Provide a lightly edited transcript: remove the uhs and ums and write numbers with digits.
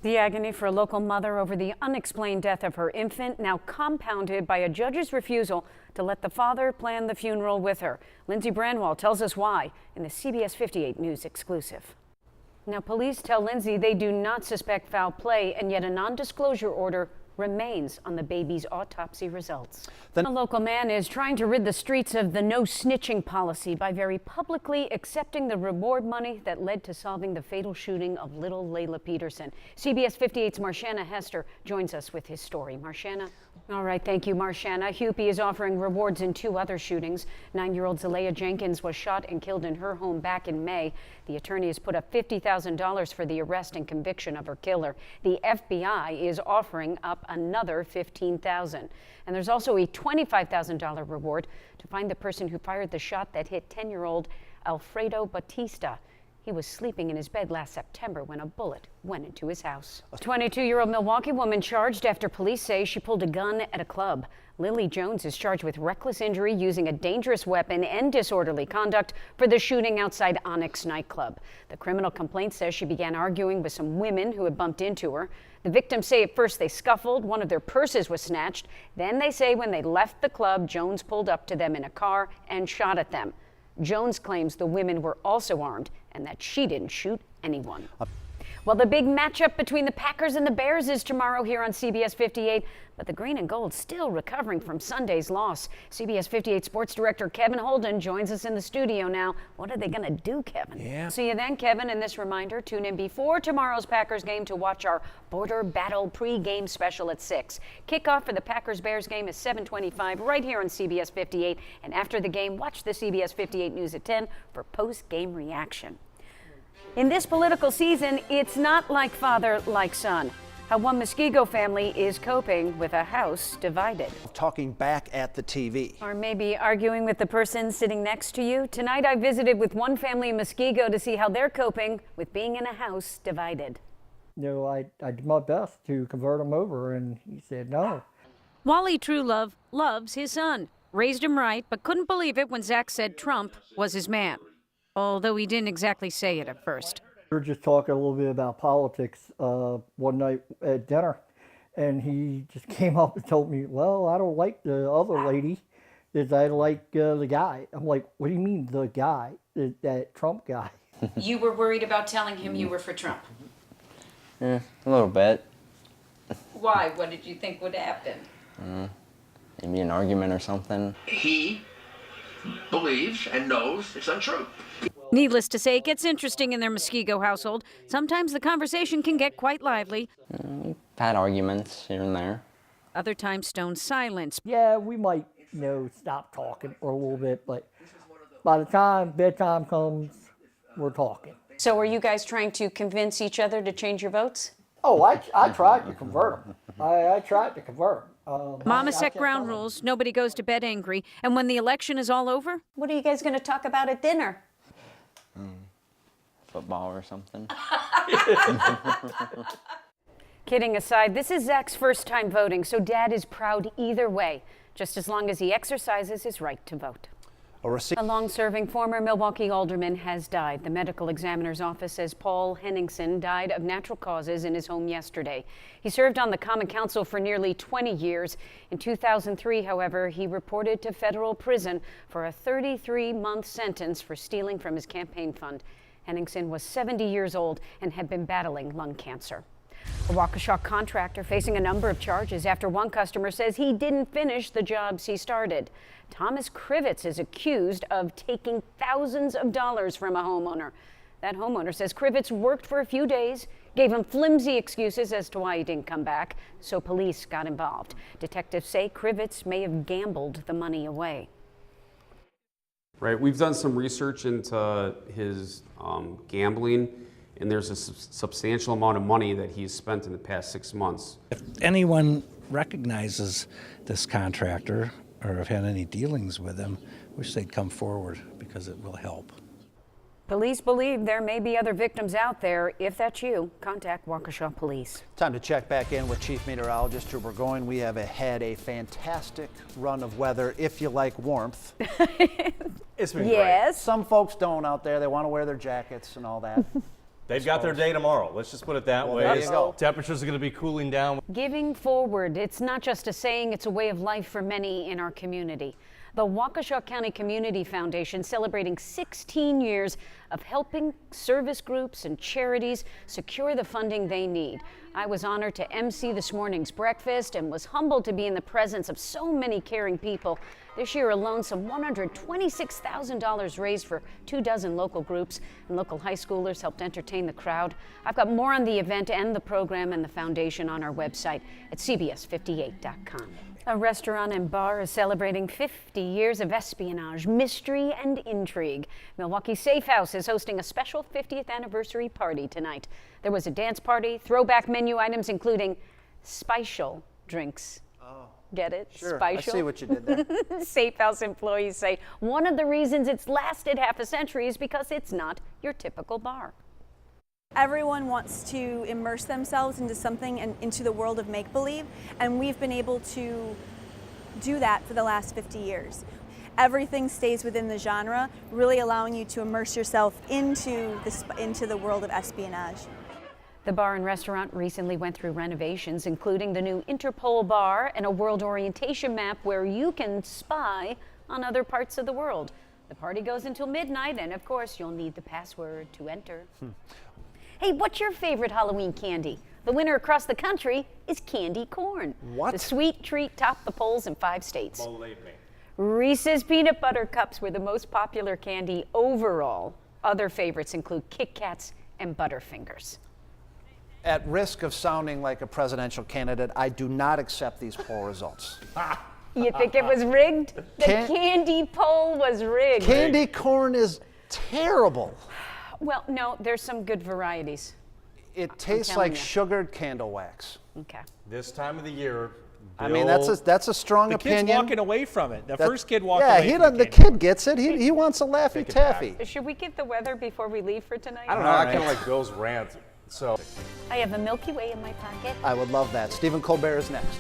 The agony for a local mother over the unexplained death of her infant, now compounded by a judge's refusal to let the father plan the funeral with her. Lindsay Branwell tells us why in the CBS 58 News exclusive. Now, police tell Lindsay they do not suspect foul play, and yet a non-disclosure order remains on the baby's autopsy results. A local man is trying to rid the streets of the no snitching policy by very publicly accepting the reward money that led to solving the fatal shooting of little Layla Peterson. CBS 58's Marshana Hester joins us with his story. Marshana. All right, thank you, Marshana. Huppy is offering rewards in 2 other shootings. 9-year-old Zalea Jenkins was shot and killed in her home back in May. The attorney has put up $50,000 for the arrest and conviction of her killer. The FBI is offering up another $15,000. And there's also a $25,000 reward to find the person who fired the shot that hit 10-year-old Alfredo Batista. He was sleeping in his bed last September when a bullet went into his house. A 22-year-old Milwaukee woman charged after police say she pulled a gun at a club. Lily Jones is charged with reckless injury, using a dangerous weapon, and disorderly conduct for the shooting outside Onyx nightclub. The criminal complaint says she began arguing with some women who had bumped into her. The victims say at first they scuffled, one of their purses was snatched. Then they say when they left the club, Jones pulled up to them in a car and shot at them. Jones claims the women were also armed and that she didn't shoot anyone. Well, the big matchup between the Packers and the Bears is tomorrow here on CBS 58, but the green and gold still recovering from Sunday's loss. CBS 58 sports director Kevin Holden joins us in the studio now. What are they going to do, Kevin? Yeah. See you then, Kevin. And this reminder, tune in before tomorrow's Packers game to watch our Border Battle pre-game special at 6. Kickoff for the Packers-Bears game is 7:25 right here on CBS 58. And after the game, watch the CBS 58 News at 10 for post-game reaction. In this political season, it's not like father, like son. How one Muskego family is coping with a house divided. Talking back at the TV. Or maybe arguing with the person sitting next to you. Tonight I visited with one family in Muskego to see how they're coping with being in a house divided. You know, I did my best to convert him over, and he said no. Wally Truelove loves his son. Raised him right, but couldn't believe it when Zach said Trump was his man. Although he didn't exactly say it at first. We were just talking a little bit about politics one night at dinner, and he just came up and told me, well, I don't like the other lady, is I like the guy. I'm like, what do you mean the guy, that Trump guy? You were worried about telling him you were for Trump? Yeah, a little bit. Why? What did you think would happen? Maybe an argument or something. He believes and knows it's untrue. Needless to say, it gets interesting in their Muskego household. Sometimes the conversation can get quite lively. We've had arguments here and there. Other times, stone silence. Yeah, we might, stop talking for a little bit, but by the time bedtime comes, we're talking. So are you guys trying to convince each other to change your votes? Oh, I tried to convert him. I tried to convert him. Mama set ground rules. Nobody goes to bed angry. And when the election is all over, what are you guys going to talk about at dinner? Football or something. Kidding aside, this is Zach's first time voting, so Dad is proud either way, just as long as he exercises his right to vote. A long-serving former Milwaukee alderman has died. The medical examiner's office says Paul Henningsen died of natural causes in his home yesterday. He served on the Common Council for nearly 20 years. In 2003, however, he reported to federal prison for a 33-month sentence for stealing from his campaign fund. Henningsen was 70 years old and had been battling lung cancer. A Waukesha contractor facing a number of charges after one customer says he didn't finish the jobs he started. Thomas Krivitz is accused of taking thousands of dollars from a homeowner. That homeowner says Krivitz worked for a few days, gave him flimsy excuses as to why he didn't come back, so police got involved. Detectives say Krivitz may have gambled the money away. Right, we've done some research into his gambling, and there's a substantial amount of money that he's spent in the past 6 months. If anyone recognizes this contractor or have had any dealings with him, wish they'd come forward because it will help. Police believe there may be other victims out there. If that's you, contact Waukesha Police. Time to check back in with Chief Meteorologist Drew Burgoyne. We have had a fantastic run of weather, if you like warmth. It's been yes. Great. Some folks don't out there. They want to wear their jackets and all that. They've got their day tomorrow. Let's just put it that way. there you go. Temperatures are going to be cooling down. Giving forward, it's not just a saying, it's a way of life for many in our community. The Waukesha County Community Foundation celebrating 16 years of helping service groups and charities secure the funding they need. I was honored to MC this morning's breakfast and was humbled to be in the presence of so many caring people. This year alone, some $126,000 raised for 24 local groups, and local high schoolers helped entertain the crowd. I've got more on the event and the program and the foundation on our website at cbs58.com. A restaurant and bar is celebrating 50 years of espionage, mystery, and intrigue. Milwaukee Safe House is hosting a special 50th anniversary party tonight. There was a dance party, throwback menu items including spicial drinks. Oh, get it? Sure, Spicial. I see what you did there. Safe House employees say one of the reasons it's lasted half a century is because it's not your typical bar. Everyone wants to immerse themselves into something and into the world of make-believe, and we've been able to do that for the last 50 years. Everything stays within the genre, really allowing you to immerse yourself into the world of espionage. The bar and restaurant recently went through renovations, including the new Interpol bar and a world orientation map where you can spy on other parts of the world. The party goes until midnight, and of course, you'll need the password to enter. Hey, what's your favorite Halloween candy? The winner across the country is candy corn. What? The sweet treat topped the polls in 5 states. Believe me. Reese's Peanut Butter Cups were the most popular candy overall. Other favorites include Kit Kats and Butterfingers. At risk of sounding like a presidential candidate, I do not accept these poll results. You think it was rigged? The Can- candy poll was rigged. Candy corn is terrible. Well, no, there's some good varieties. It tastes telling like you. sugared candle wax. Okay. This time of the year, I mean, that's a strong The opinion. kid's walking away from it. The That- first kid walked yeah, away he from doesn't. the The candy. kid gets it. He wants a Laffy Take it back. Taffy. Should we get the weather before we leave for tonight? I don't know. I kind of like Bill's rant. So. I have a Milky Way in my pocket. I would love that. Stephen Colbert is next.